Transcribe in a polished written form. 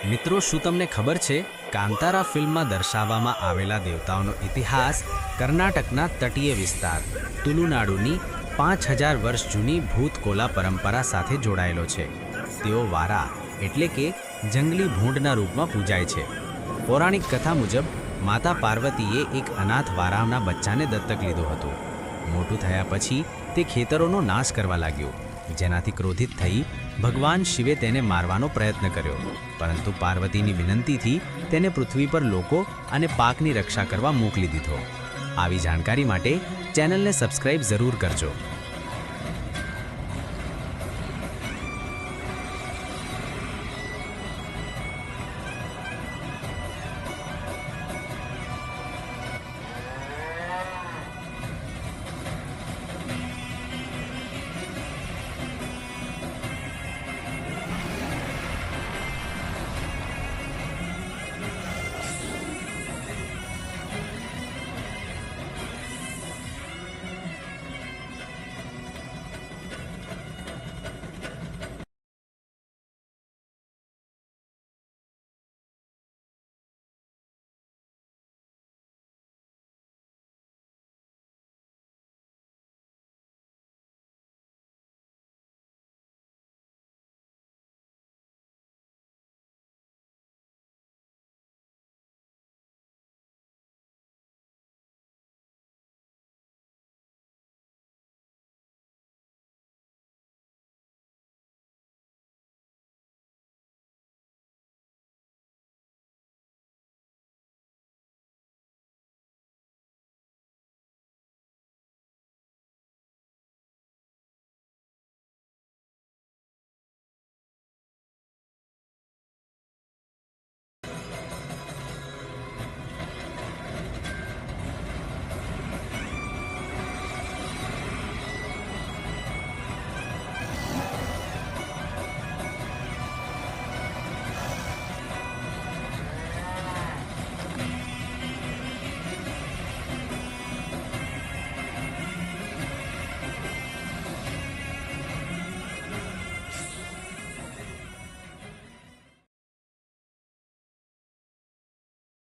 મિત્રો, શું તમને ખબર છે કાંતારા ફિલ્મમાં દર્શાવવામાં આવેલા દેવતાઓનો ઇતિહાસ કર્ણાટકના તટીય વિસ્તાર તુલુનાડુની 5000 વર્ષ જૂની ભૂતકોલા પરંપરા સાથે જોડાયેલો છે. તેઓ વારા એટલે કે જંગલી ભૂંડના રૂપમાં પૂજાય છે. પૌરાણિક કથા મુજબ માતા પાર્વતીએ એક અનાથ વારાના બચ્ચાને દત્તક લીધું હતું. મોટું થયા પછી તે ખેતરોનો નાશ કરવા લાગ્યો, જેનાથી ક્રોધિત થઈ ભગવાન શિવે તેને મારવાનો પ્રયત્ન કર્યો, પરંતુ પાર્વતીની વિનંતીથી તેને પૃથ્વી પર લોકો અને પાકની રક્ષા કરવા મોકલી દીધો. આવી જાણકારી માટે ચેનલને સબસ્ક્રાઇબ જરૂર કરજો.